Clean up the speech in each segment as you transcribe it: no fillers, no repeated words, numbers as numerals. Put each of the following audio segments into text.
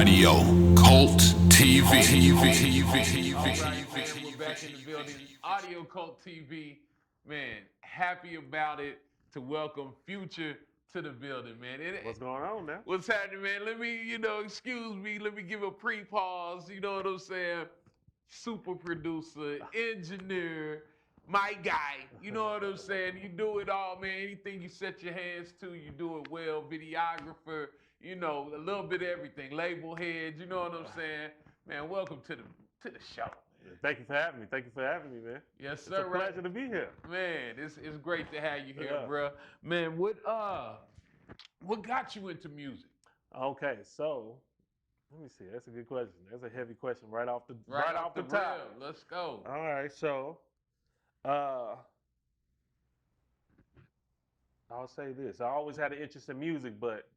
Audio Cult TV. All right, man, we're back in the building. Audio Cult TV, man, happy about it to welcome Fyu-chur to the building, man. What's going on now? What's happening, man? Let me, excuse me, let me give a pre-pause, you know what I'm saying? Super producer, engineer, my guy, you know what I'm saying? You do it all, man. Anything you set your hands to, you do it well. Videographer, a little bit of everything. Label head, you know what I'm saying? Man, welcome to the show. Thank you for having me. Thank you for having me, man. Yes, sir. It's a pleasure to be here. Man, it's great to have you here, Yeah. bro. Man, what got you into music? Okay, so let me see. That's a good question. That's a heavy question right off the top. Rail. Let's go. All right, so I'll say this. I always had an interest in music, but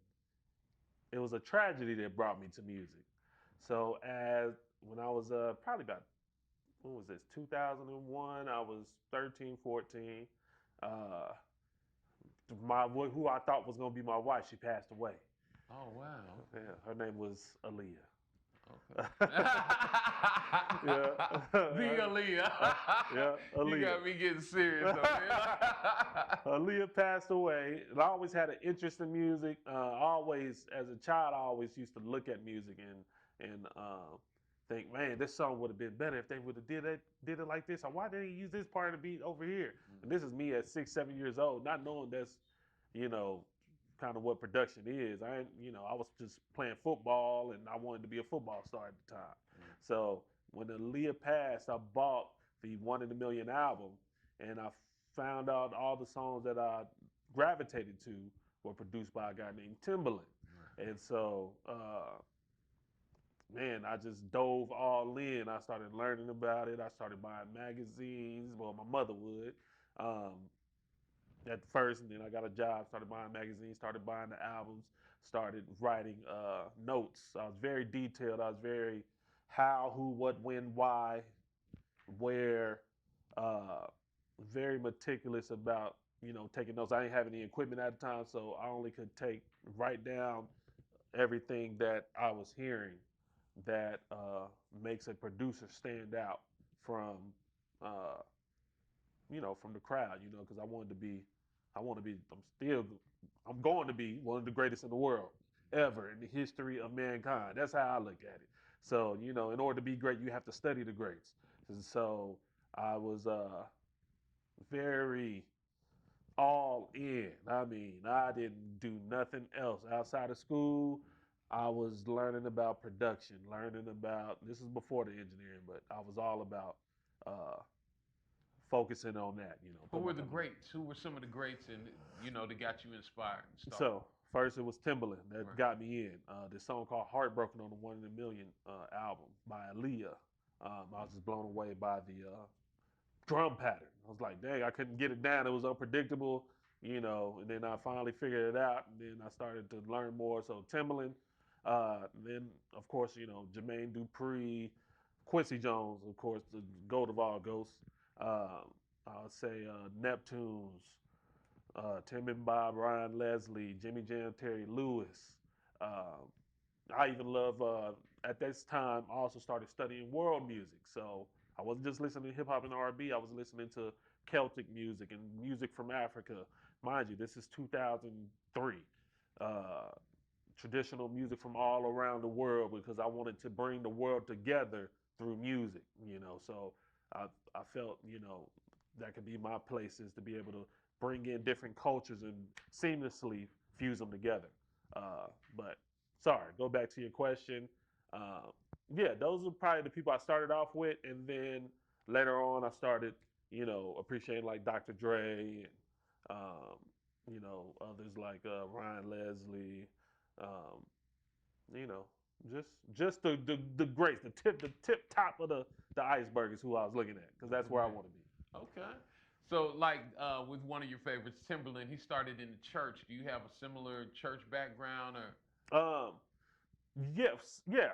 it was a tragedy that brought me to music. So when I was probably about, when was this, 2001, I was 13, 14. Who I thought was going to be my wife, she passed away. Oh, wow. Yeah, her name was Aaliyah. Okay. Yeah. The Aaliyah. Yeah, Aaliyah. You got me getting serious up here. Aaliyah passed away, and I always had an interest in music. Always, as a child, I always used to look at music and think, man, this song would have been better if they would have did it like this. Or why didn't they use this part of the beat over here? Mm-hmm. And this is me at 6, 7 years old, not knowing that's, kind of what production is. I was just playing football, and I wanted to be a football star at the time. Mm-hmm. So when Aaliyah passed, I bought the One in a Million album, and I found out all the songs that I gravitated to were produced by a guy named Timberland. And so, man, I just dove all in. I started learning about it. I started buying magazines. Well, my mother would. At first, and then I got a job, started buying magazines, started buying the albums, started writing notes. I was very detailed. I was very how, who, what, when, why, where, very meticulous about, taking notes. I didn't have any equipment at the time, so I only could write down everything that I was hearing that makes a producer stand out from, from the crowd, because I'm going to be one of the greatest in the world ever in the history of mankind. That's how I look at it. So, in order to be great, you have to study the greats. And so I was very all in. I mean, I didn't do nothing else outside of school. I was learning about production, this is before the engineering, but I was all about focusing on that, Who were the greats? Who were some of the greats and that got you inspired and started? So first it was Timberland that got me in. This song called Heartbroken on the One in a Million album by Aaliyah. I was just blown away by the drum pattern. I was like, dang, I couldn't get it down. It was unpredictable, and then I finally figured it out, and then I started to learn more. So Timberland, then of course, Jermaine Dupri, Quincy Jones, of course, the GOAT of all ghosts. I'll say Neptunes, Tim and Bob, Ryan Leslie, Jimmy Jam, Terry Lewis. I even love, at this time, I also started studying world music. So I wasn't just listening to hip hop and R&B, I was listening to Celtic music and music from Africa. Mind you, this is 2003. Traditional music from all around the world because I wanted to bring the world together through music, So I felt, that could be my place is to be able to bring in different cultures and seamlessly fuse them together. But sorry, go back to your question. Yeah, those are probably the people I started off with, and then later on I started, appreciating like Dr. Dre and others like Ryan Leslie. Just the greats, the tip top of the iceberg is who I was looking at because that's where I want to be. Okay. So like with one of your favorites, Timberland, he started in the church. Do you have a similar church background or? Yes, yeah.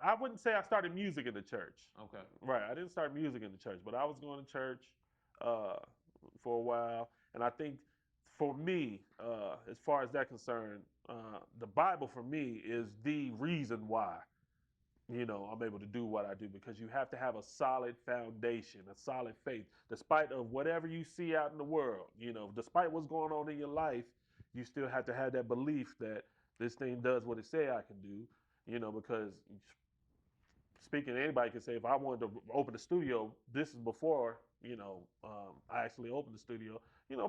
I wouldn't say I started music in the church. Okay. Right, I didn't start music in the church, but I was going to church for a while, and I think for me, as far as that concerned, the Bible for me is the reason why, I'm able to do what I do, because you have to have a solid foundation, a solid faith, despite of whatever you see out in the world. Despite what's going on in your life, you still have to have that belief that this thing does what it say I can do. Because speaking, anybody can say, if I wanted to open a studio, this is before, I actually opened the studio.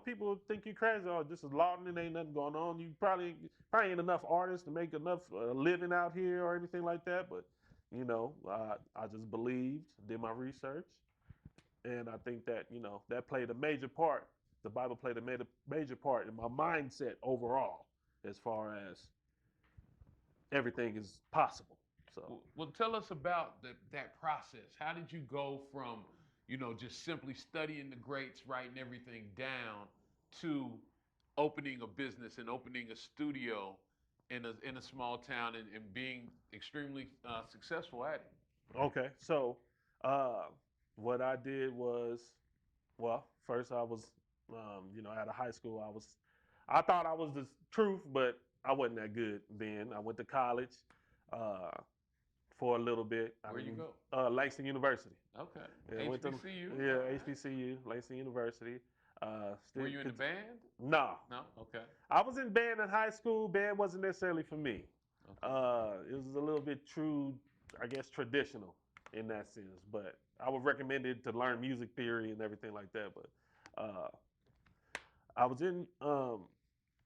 People would think you crazy. Oh, this is Lawton and ain't nothing going on. You probably ain't enough artists to make enough living out here or anything like that. But, I just believed, did my research. And I think that, that played a major part. The Bible played a major part in my mindset overall, as far as everything is possible. So, well, tell us about that process. How did you go from, just simply studying the greats, writing everything down, to opening a business and opening a studio in a small town and being extremely successful at it? okay. So, what I did was, well, first I was, out of high school, I thought I was the truth, but I wasn't that good then. I went to college. For a little bit. Where'd you go? Langston University. Okay. Yeah, HBCU? HBCU, Langston University. Were you in the band? No. No? Okay. I was in band in high school. Band wasn't necessarily for me. Okay. It was a little bit traditional in that sense. But I would recommend it to learn music theory and everything like that. But I was in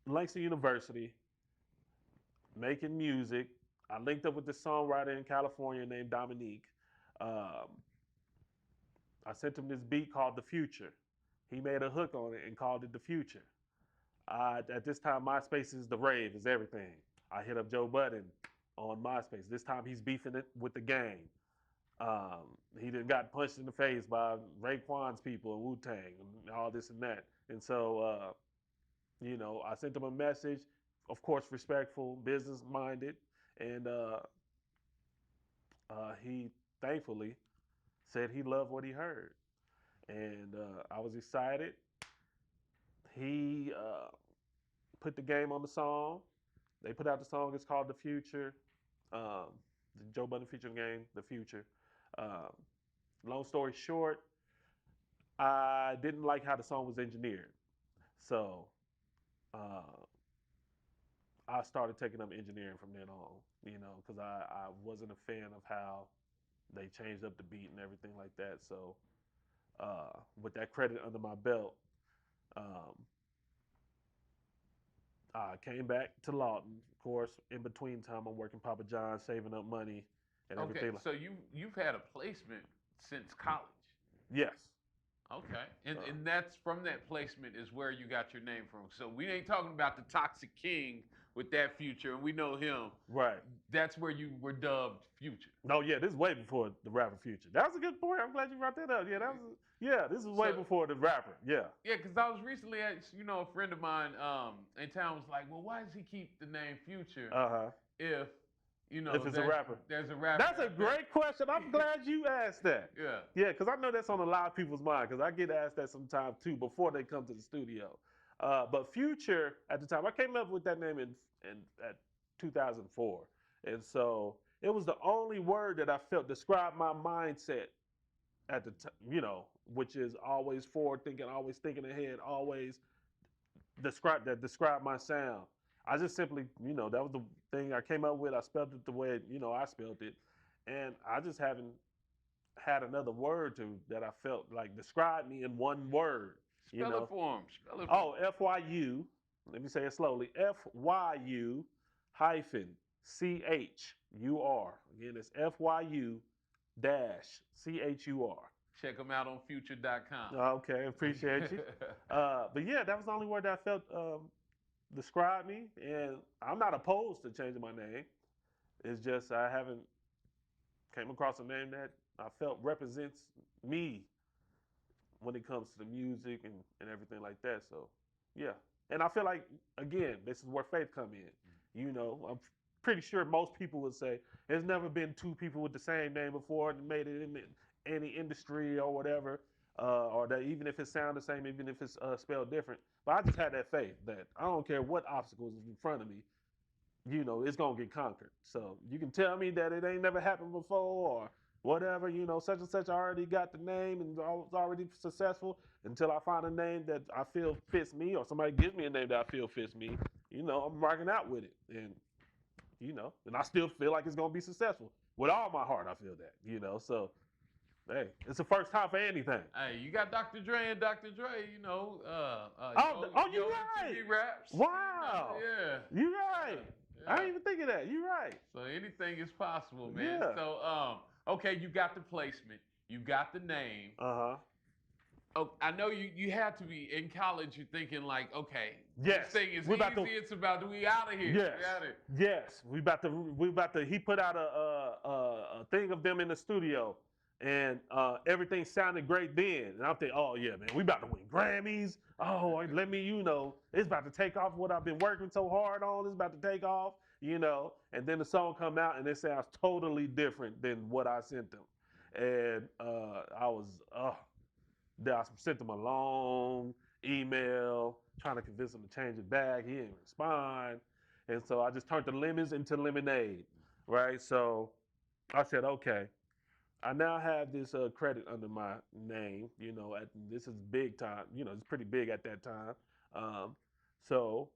Langston University making music. I linked up with this songwriter in California named Dominique. I sent him this beat called The Fyu-chur. He made a hook on it and called it The Fyu-chur. At this time, MySpace is the rave, is everything. I hit up Joe Budden on MySpace. This time he's beefing it with the gang. He done got punched in the face by Raekwon's people and Wu-Tang and all this and that. And so, I sent him a message, of course, respectful, business-minded. And he thankfully said he loved what he heard. And I was excited. He put the game on the song. They put out the song. It's called The Fyu-chur. The Joe Budden featuring game, The Fyu-chur. Long story short, I didn't like how the song was engineered. So I started taking up engineering from then on, because I wasn't a fan of how they changed up the beat and everything like that. So with that credit under my belt, I came back to Lawton. Of course, in between time, I'm working Papa John's, saving up money and everything. Okay, so you've had a placement since college. Yes. Okay, and that's from that placement is where you got your name from. So we ain't talking about the Toxic King with that Fyu-chur, and we know him. Right. That's where you were dubbed Fyu-chur. No, yeah, this is way before the rapper Fyu-chur. That was a good point. I'm glad you brought that up. Yeah, this is way before the rapper. Yeah. Yeah, because I was recently at, a friend of mine in town was like, well, why does he keep the name Fyu-chur if if it's a rapper? There's a rapper. That's a great question. I'm glad you asked that. Yeah. Yeah, because I know that's on a lot of people's mind, because I get asked that sometimes too before they come to the studio. But Fyu-chur, at the time, I came up with that name at 2004. And so it was the only word that I felt described my mindset at the time, which is always forward thinking, always thinking ahead, always describe my sound. I just simply, that was the thing I came up with. I spelled it the way, I spelled it. And I just haven't had another word that I felt like described me in one word. Spell it for him. Oh, Fyu. Let me say it slowly. Fyu hyphen CHUR. Again, it's FYU CHUR. Check them out on Fyu-chur.com. Okay, appreciate you. But yeah, that was the only word that I felt described me, and I'm not opposed to changing my name. It's just I haven't came across a name that I felt represents me when it comes to the music and everything like that. So yeah, and I feel like, again, this is where faith come in. I'm pretty sure most people would say there's never been two people with the same name before and made it in any industry or whatever, or that even if it sounds the same, even if it's spelled different. But I just had that faith that I don't care what obstacles is in front of me, it's gonna get conquered. So you can tell me that it ain't never happened before or whatever, such and such already got the name and it's already successful until I find a name that I feel fits me or somebody gives me a name that I feel fits me, I'm rocking out with it. And I still feel like it's gonna be successful. With all my heart, I feel that, so hey, it's the first time for anything. Hey, you got Dr. Dre and Dr. Dre, You're right. TV raps. Wow. Yeah. You're right. Yeah. I didn't even think of that. You're right. So anything is possible, man. Yeah. So, okay, you got the placement, you got the name. Uh-huh. Oh, I know you had to be in college. You're thinking like, okay, Yes. this thing is We're about easy. to- It's about we out of here. Yes. We out of here. Yes. We about to. He put out a thing of them in the studio, and everything sounded great then. And I'm thinking, oh yeah, man, we about to win Grammys. Oh, let me, it's about to take off what I've been working so hard on. It's about to take off, And then the song come out and it sounds totally different than what I sent them, and I sent him a long email trying to convince him to change it back. He didn't respond. And so I just turned the lemons into lemonade, right? So I said, okay, I now have this credit under my name, this is big time, it's pretty big at that time. So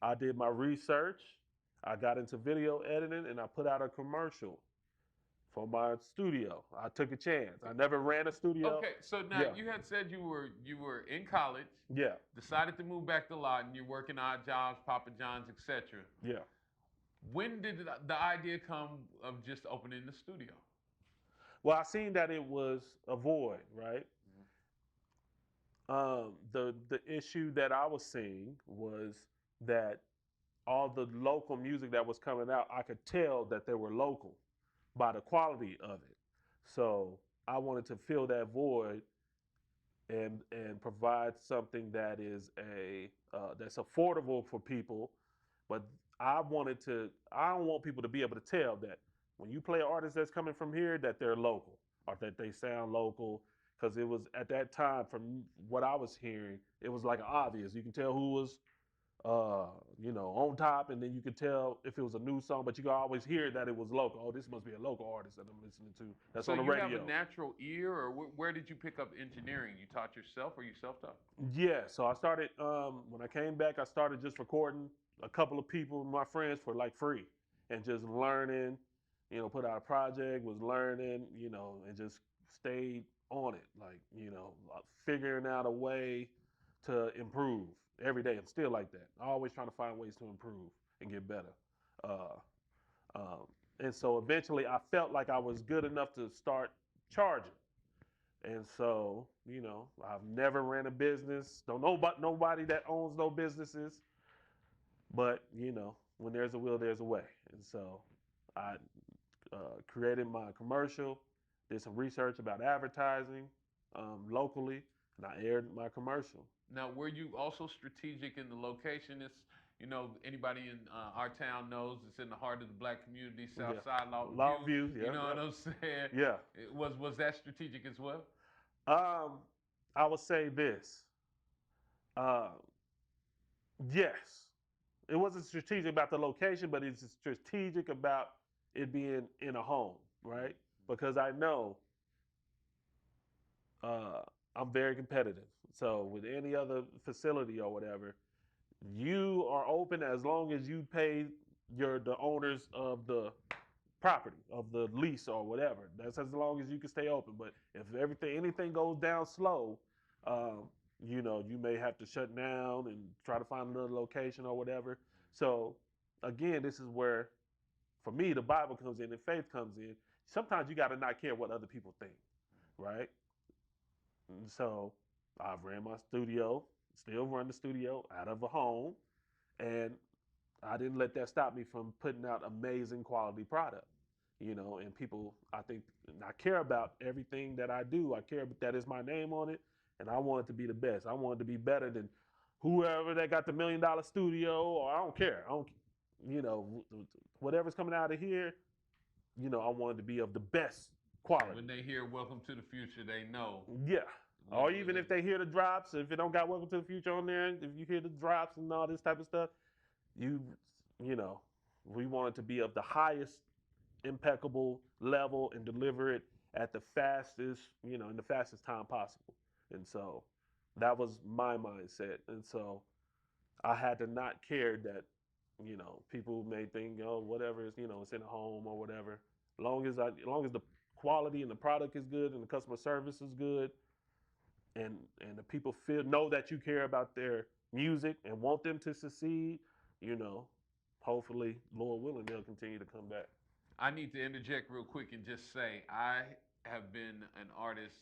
I did my research. I got into video editing and I put out a commercial for my studio. I took a chance. I never ran a studio. Okay, so now you had said you were in college. Yeah. Decided to move back to Lawton. You're working odd jobs, Papa John's, etc. Yeah. When did the idea come of just opening the studio? Well, I seen that it was a void, right? The issue that I was seeing was that all the local music that was coming out, I could tell that they were local by the quality of it. So I wanted to fill that void and provide something that is that's affordable for people. But I don't want people to be able to tell that when you play an artist that's coming from here that they're local or that they sound local. Because it was at that time, from what I was hearing, it was like obvious. You can tell who was on top, and then you could tell if it was a new song, but you could always hear that it was local. Oh, this must be a local artist that I'm listening to. That's on the radio. So you have a natural ear, or where did you pick up engineering? You taught yourself, or you self-taught? Yeah, so I started, when I came back, I started just recording a couple of people, my friends, for like free, and just learning, put out a project, was learning, and just stayed on it, like, figuring out a way to improve every day. I'm still like that. I'm always trying to find ways to improve and get better. And so eventually I felt like I was good enough to start charging. And so, I've never ran a business. Don't know about nobody that owns no businesses. But, when there's a will, there's a way. And so I created my commercial, did some research about advertising locally, and I aired my commercial. Now, were you also strategic in the location? It's, anybody in our town knows it's in the heart of the black community, South Side, Longview. You know what I'm saying? Yeah. Was that strategic as well? I would say this. Yes. It wasn't strategic about the location, but it's strategic about it being in a home, right? Because I know I'm very competitive. So with any other facility or whatever, you are open as long as you pay the owners of the property, of the lease or whatever. That's as long as you can stay open. But if anything goes down slow, you may have to shut down and try to find another location or whatever. So again, this is where, for me, the Bible comes in and faith comes in. Sometimes you got to not care what other people think, right? And so I've ran my studio, still run the studio out of a home, and I didn't let that stop me from putting out amazing quality product, and people, I think, I care about everything that I do. I care that is my name on it, and I want it to be the best. I want it to be better than whoever that got the $1 million studio, or I don't care. Whatever's coming out of here, I want it to be of the best quality. When they hear "Welcome to the Future," they know. Yeah. Or even if they hear the drops, if it don't got "Welcome to the Future" on there, if you hear the drops and all this type of stuff, We want it to be of the highest impeccable level and deliver it at the fastest, in the fastest time possible. And so that was my mindset. And so I had to not care that, people may think, oh, whatever is, it's in a home or whatever. As long as the quality and the product is good and the customer service is good, and the people know that you care about their music and want them to succeed, you know, hopefully, Lord willing, they'll continue to come back. I need to interject real quick and just say I have been an artist,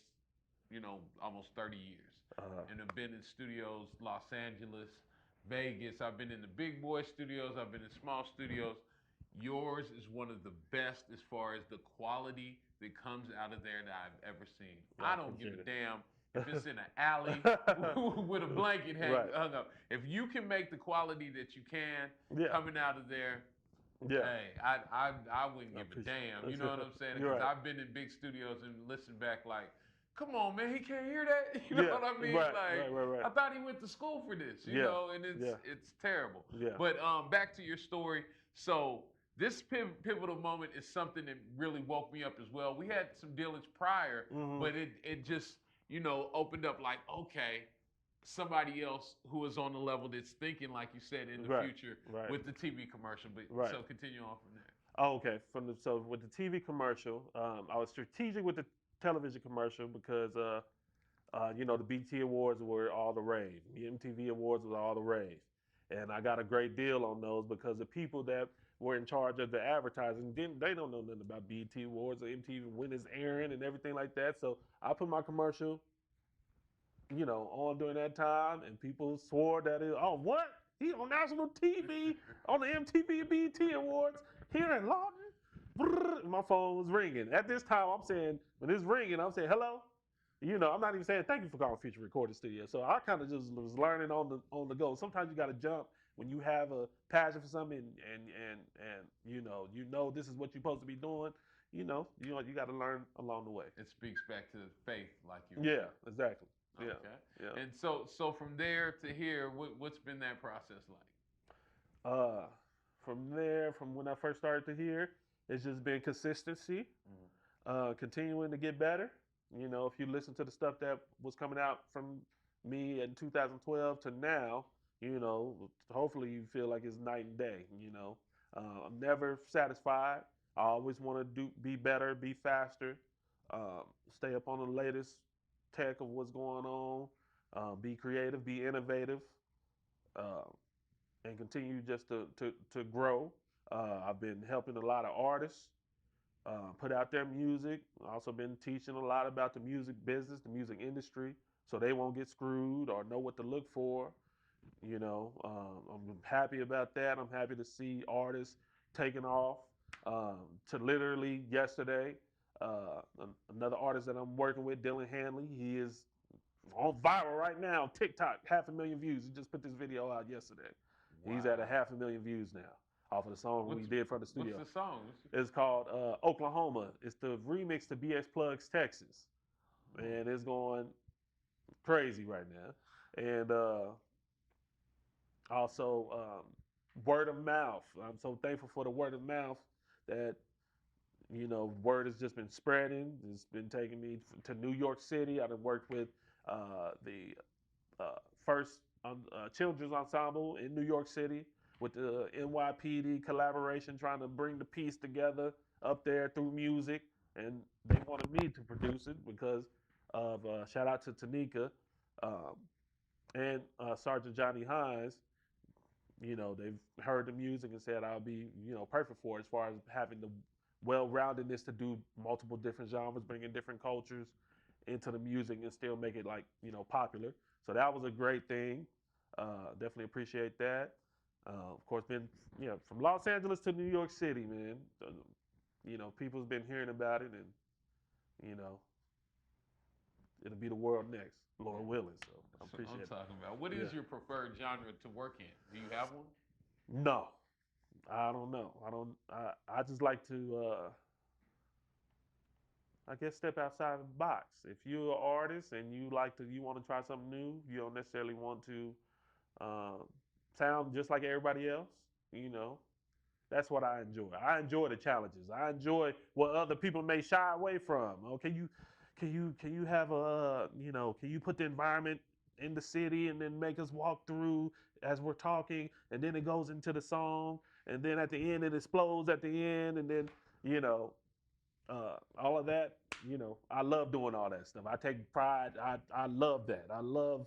almost 30 years. And I've been in studios, Los Angeles, Vegas. I've been in the big boy studios. I've been in small studios. Yours is one of the best as far as the quality that comes out of there that I've ever seen. I don't give a damn if it's in an alley with a blanket hung up. If you can make the quality that you can coming out of there, hey, I wouldn't give a damn. You know what I'm saying? Because I've been in big studios and listened back like, come on, man, he can't hear that. You know what I mean? Right. I thought he went to school for this, you know, and it's terrible. Yeah. But back to your story. So this pivotal moment is something that really woke me up as well. We had some dealings prior, but it just, opened up like, okay, somebody else who is on the level that's thinking, like you said, in the future with the TV commercial. But so continue on from there. Oh, okay. So with the TV commercial, I was strategic with the television commercial because the BT Awards were all the rage. The MTV Awards was all the rage. And I got a great deal on those because the people that were in charge of the advertising they don't know nothing about BT Awards or MTV when it's airing and everything like that. So I put my commercial, on during that time, and people swore that what? He on national TV on the MTV and BT Awards here in Lawton. Brrr, my phone was ringing. At this time, I'm saying, when it's ringing, I'm saying, hello? I'm not even saying thank you for calling Fyu-chur Recording Studio. So I kind of just was learning on the go. Sometimes you got to jump when you have a passion for something and this is what you're supposed to be doing. You got to learn along the way. It speaks back to faith, like you. Yeah, exactly. Yeah. Okay. Yeah. And so from there to here, what's been that process like? From when I first started to here, it's just been consistency, continuing to get better. If you listen to the stuff that was coming out from me in 2012 to now, hopefully you feel like it's night and day. I'm never satisfied. I always want to be better, be faster, stay up on the latest tech of what's going on, be creative, be innovative, and continue just to grow. I've been helping a lot of artists put out their music. Also been teaching a lot about the music business, the music industry, so they won't get screwed or know what to look for. I'm happy about that. I'm happy to see artists taking off. To literally yesterday, another artist that I'm working with, Dylan Hanley, he is on viral right now on TikTok, 500,000 views. He just put this video out yesterday. Wow. He's at 500,000 views now off of the song we did from the studio. What's the song? It's called Oklahoma. It's the remix to BX Plug's Texas. And it's going crazy right now. And also word of mouth. I'm so thankful for the word of mouth that, word has just been spreading. It's been taking me to New York City. I've worked with the first children's ensemble in New York City with the NYPD collaboration, trying to bring the piece together up there through music. And they wanted me to produce it because of, shout out to Tanika and Sergeant Johnny Hines. They've heard the music and said I'll be, perfect for it as far as having the well-roundedness to do multiple different genres, bringing different cultures into the music and still make it popular. So that was a great thing. Definitely appreciate that. Of course, been from Los Angeles to New York City, man. People's been hearing about it, and it'll be the world next, Lord willing. So I appreciate it. I'm talking about. What is your preferred genre to work in? Do you have one? No, I don't know. I just like to, I guess, step outside the box. If you're an artist and you want to try something new, you don't necessarily want to sound just like everybody else. That's what I enjoy. I enjoy the challenges. I enjoy what other people may shy away from. Oh, can you have a can you put the environment in the city and then make us walk through as we're talking, and then it goes into the song, and then at the end it explodes at the end, and then you know all of that. I love doing all that stuff. I take pride. I love that. I love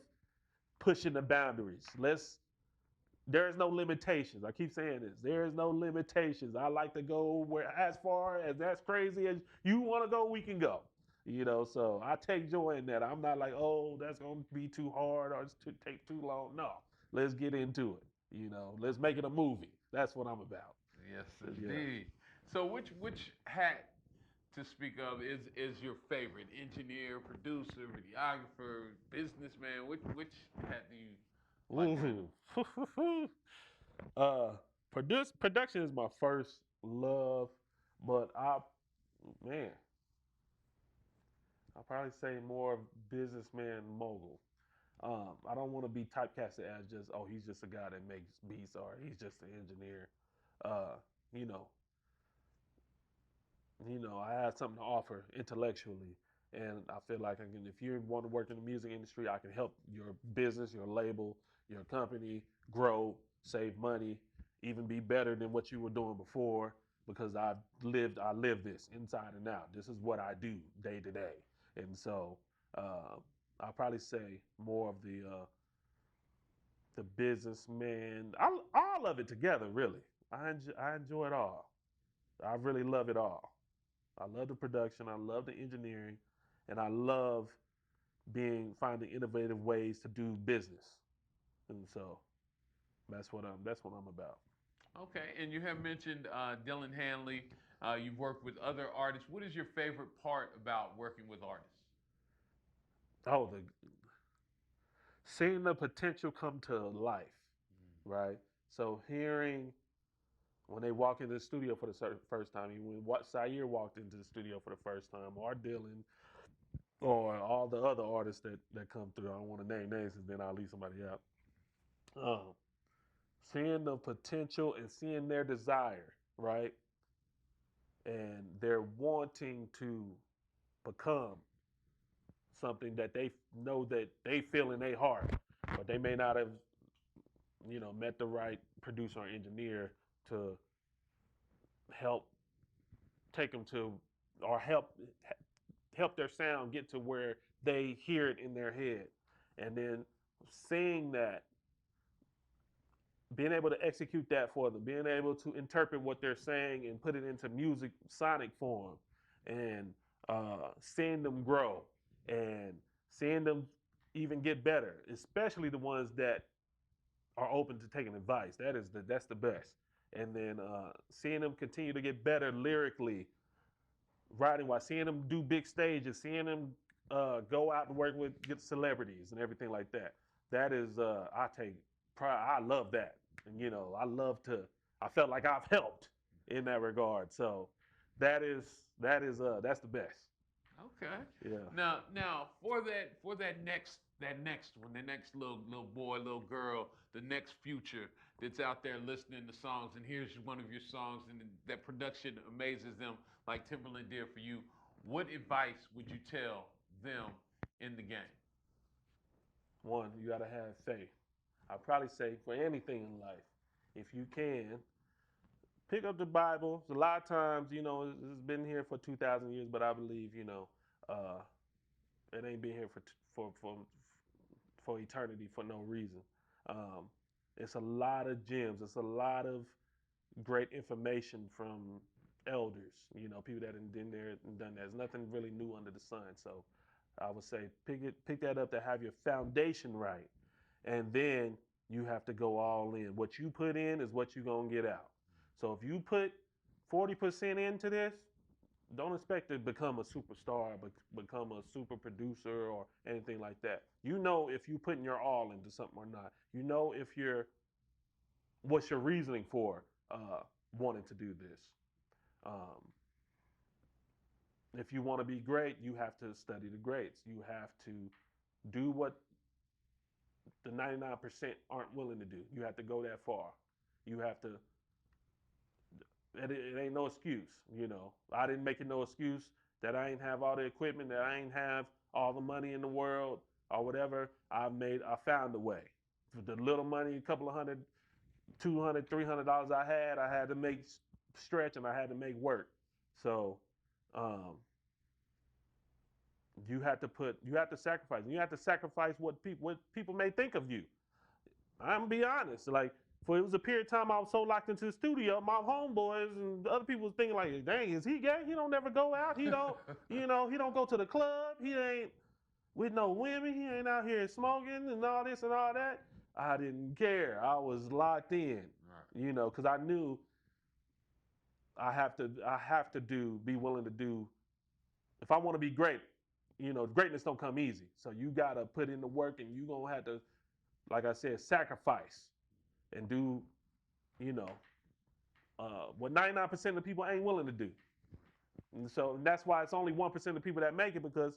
pushing the boundaries. There is no limitations. I keep saying this. There is no limitations. I like to go where as far as that's crazy as you want to go, we can go. So I take joy in that. I'm not like, oh, that's gonna be too hard or it's take too long. No, let's get into it. Let's make it a movie. That's what I'm about. Yes, Yeah. indeed. So which hat to speak of is your favorite? Engineer, producer, videographer, businessman? Which hat do you like? Ooh. Production is my first love, but man, I'll probably say more of businessman mogul. I don't want to be typecasted as just, oh, he's just a guy that makes beats or he's just an engineer. Uh, you know, I have something to offer intellectually, and I feel like if you want to work in the music industry, I can help your business, your label, your company grow, save money, even be better than what you were doing before because I live this inside and out. This is what I do day to day, and so I'll probably say more of the businessman, all of it together. Really, I enjoy it all. I really love it all. I love the production. I love the engineering, and I love finding innovative ways to do business. And so that's what I'm about. Okay, and you have mentioned Dylan Hanley. You've worked with other artists. What is your favorite part about working with artists? Oh, seeing the potential come to life, right? So hearing when they walk into the studio for the first time, even when Sayer walked into the studio for the first time, or Dylan, or all the other artists that come through. I don't want to name names, and then I'll leave somebody out. Um, Seeing the potential and seeing their desire, right? And they're wanting to become something that they know that they feel in their heart, but they may not have, met the right producer or engineer to help take them to, or help their sound get to where they hear it in their head, and then seeing that, being able to execute that for them, being able to interpret what they're saying and put it into music sonic form, and seeing them grow and seeing them even get better, especially the ones that are open to taking advice. That's the best. And then seeing them continue to get better lyrically, writing wise, seeing them do big stages, seeing them go out and work with get celebrities and everything like that. That is, I take pride. I love that, and I love to. I felt like I've helped in that regard. So that's the best. Okay. Yeah. Now for that next one, the next little boy, little girl, the next future that's out there listening to songs, and here's one of your songs, and that production amazes them like Timberland did for you. What advice would you tell them in the game? One, you gotta have faith. I probably say for anything in life, if you can, pick up the Bible. A lot of times, it's been here for 2,000 years, but I believe, uh, it ain't been here for eternity for no reason. Um, it's a lot of gems. It's a lot of great information from elders. People that have been there and done that. There's nothing really new under the sun. So I would say pick that up to have your foundation right, and then you have to go all in. What you put in is what you're gonna get out. So if you put 40% into this, don't expect to become a superstar, but become a super producer or anything like that. If you're putting your all into something or not. If what's your reasoning for wanting to do this. Um, if you want to be great, you have to study the greats. You have to do what the 99% aren't willing to do. You have to go that far. You have to it ain't no excuse. I didn't make it no excuse that I ain't have all the equipment, that I ain't have all the money in the world or whatever. I found a way. For the little money, a couple of $100, $200, $300 I had to make stretch, and I had to make work. So um, you have to sacrifice. You have to sacrifice what people may think of you. I'm gonna be honest. Like, for it was a period of time I was so locked into the studio, my homeboys and other people was thinking like, dang, is he gay? He don't never go out. He don't, he don't go to the club. He ain't with no women. He ain't out here smoking and all this and all that. I didn't care. I was locked in, Right. because I knew I have to be willing to do. If I want to be great, greatness don't come easy. So you gotta put in the work, and you gonna have to, like I said, sacrifice and do, you know, what 99% of people ain't willing to do. And that's why it's only 1% of people that make it, because,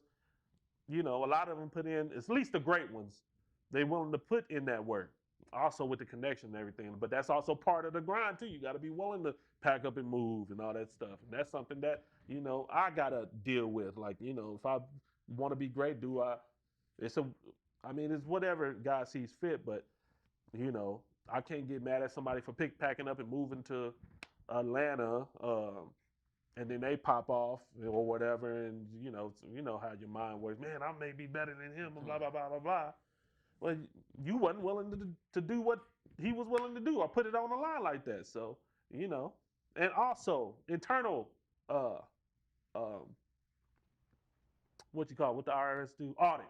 a lot of them put in, at least the great ones, they willing to put in that work. Also with the connection and everything. But that's also part of the grind too. You got to be willing to pack up and move and all that stuff. And that's something that, I got to deal with. Like, if I want to be great, it's whatever God sees fit. But, I can't get mad at somebody for packing up and moving to Atlanta, and then they pop off or whatever, and how your mind works. Man, I may be better than him, and blah blah blah blah blah. Well, you wasn't willing to do what he was willing to do, or put it on the line like that. So, and also internal, uh, um, what you call it, what the IRS do, audit,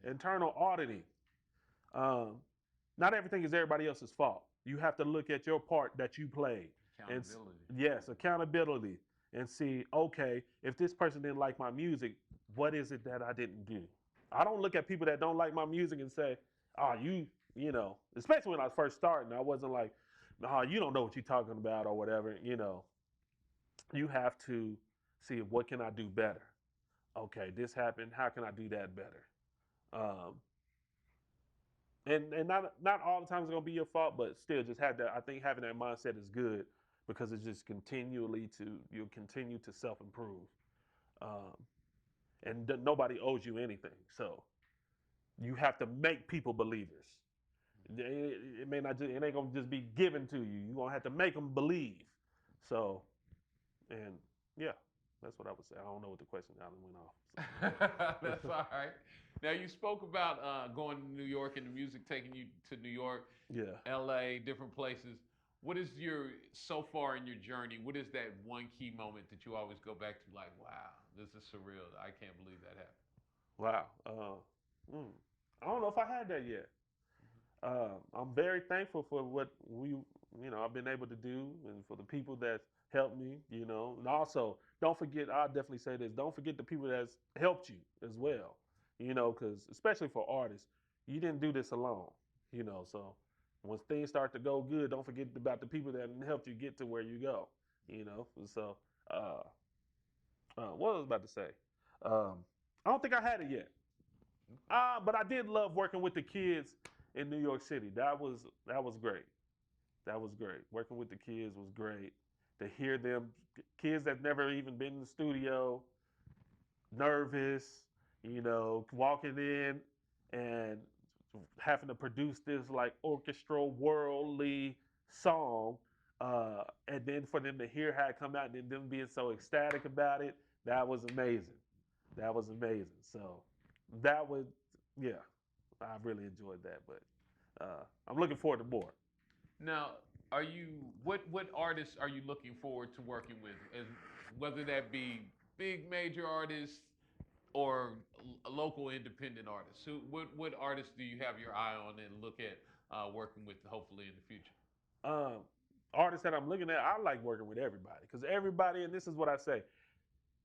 Yeah. internal auditing. Um, Not everything is everybody else's fault. You have to look at your part that you played. Accountability. Yes, accountability. And see, okay, if this person didn't like my music, what is it that I didn't do? I don't look at people that don't like my music and say, oh, especially when I was first starting, I wasn't like, oh, you don't know what you're talking about or whatever. You have to see, what can I do better? Okay, this happened. How can I do that better? Um, and not all the time it's gonna be your fault, but still, just have that. I think having that mindset is good, because it's just you'll continue to self improve, um, and nobody owes you anything. So you have to make people believers. It may not it ain't gonna just be given to you. You're gonna have to make them believe. So, and yeah, that's what I would say. I don't know what the question went off. So. That's all right. Now, you spoke about going to New York and the music taking you to New York, Yeah. LA, different places. What is so far in your journey, what is that one key moment that you always go back to, like, wow, this is surreal. I can't believe that happened. Wow. I don't know if I had that yet. I'm very thankful for what I've been able to do, and for the people that helped me, and also don't forget, I'll definitely say this, don't forget the people that's helped you as well, because especially for artists, you didn't do this alone, so once things start to go good, don't forget about the people that helped you get to where you go, so, what was I about to say? I don't think I had it yet. But I did love working with the kids in New York City. That was great. That was great. Working with the kids was great. To hear them, kids that never even been in the studio, nervous, walking in and having to produce this like orchestral, worldly song, and then for them to hear how it come out, and then them being so ecstatic about it, that was amazing. That was amazing. So that was, yeah, I really enjoyed that. But I'm looking forward to more. Now, what artists are you looking forward to working with? As, whether that be big major artists or local independent artists? What artists do you have your eye on and look at working with, hopefully, in the future? Um, Artists that I'm looking at, I like working with everybody, because everybody, and this is what I say,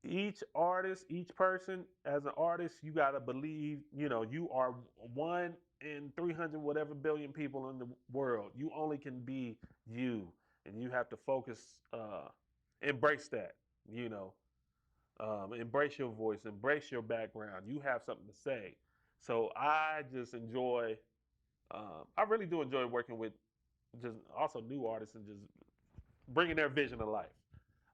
each artist, each person, as an artist, you got to believe, you are 1 in 300 whatever billion people in the world. You only can be you, and you have to focus, embrace that, embrace your voice, embrace your background. You have something to say. So I just I really do enjoy working with just also new artists, and just bringing their vision to life.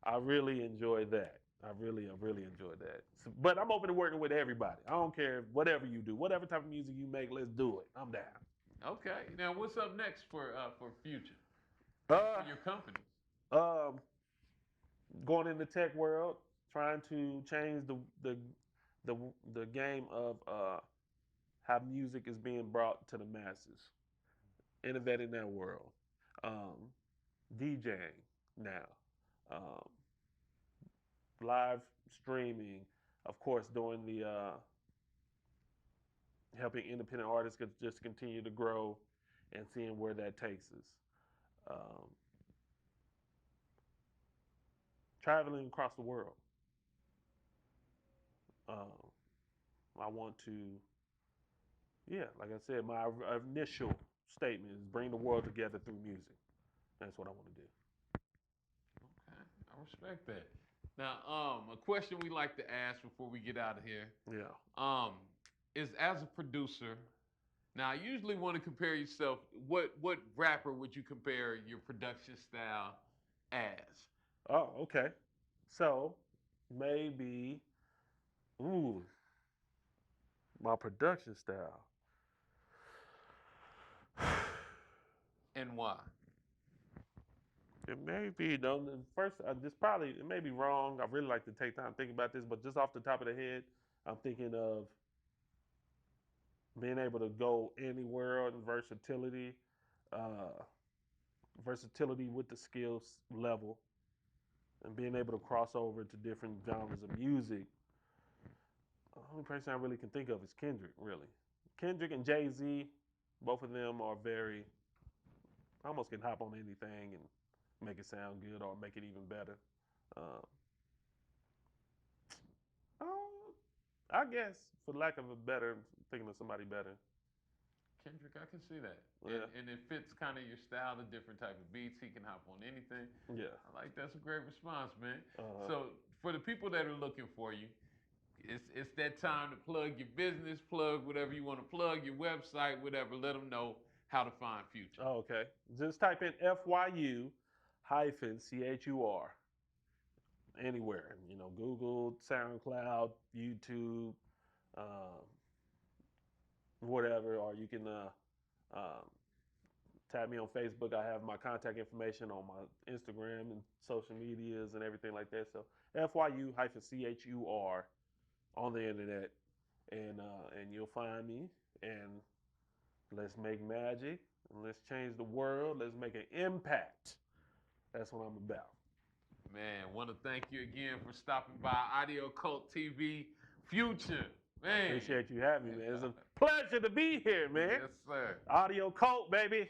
I really enjoy that. I really enjoy that. So, but I'm open to working with everybody. I don't care whatever you do, whatever type of music you make. Let's do it. I'm down. Okay. Now, what's up next for Fyu-chur? Uh, For your company? um, going in the tech world, trying to change the the game of how music is being brought to the masses. Innovating that world. Um, DJing now. Um, live streaming, of course, doing the helping independent artists just continue to grow and seeing where that takes us. Um, traveling across the world. Um, I want to, yeah, like I said, my initial statement is bring the world together through music. That's what I want to do. Okay, I respect that. Now, a question we like to ask before we get out of here, Yeah. is as a producer. Now, I usually want to compare yourself. What rapper would you compare your production style as? Oh, okay. So maybe, ooh, my production style. And why? It may be though. First, it may be wrong. I really like to take time to think about this, but just off the top of the head, I'm thinking of being able to go anywhere and uh, versatility with the skills level, and being able to cross over to different genres of music. The only person I really can think of is Kendrick. Really, Kendrick and Jay-Z, both of them are very almost can hop on anything and make it sound good or make it even better. Uh, oh, I guess, for lack of a better, thinking of somebody better. Kendrick, I can see that. Yeah. And it fits kind of your style, the different type of beats. He can hop on anything. Yeah. I like that's a great response, man. Uh-huh. So for the people that are looking for you, it's that time to plug your business, plug whatever you want to plug, your website, whatever. Let them know how to find Fyu-chur. Oh, okay. Just type in FYU hyphen CHUR anywhere. Google, SoundCloud, YouTube, um, whatever. Or you can um, tag me on Facebook. I have my contact information on my Instagram and social medias and everything like that. So FYU hyphen CHUR on the internet, and you'll find me. And let's make magic. Let's change the world. Let's make an impact. That's what I'm about. Man, want to thank you again for stopping by Audio Cult TV. Fyu-chur, man. Appreciate you having me, man. It's a pleasure to be here, man. Yes, sir. Audio Cult, baby.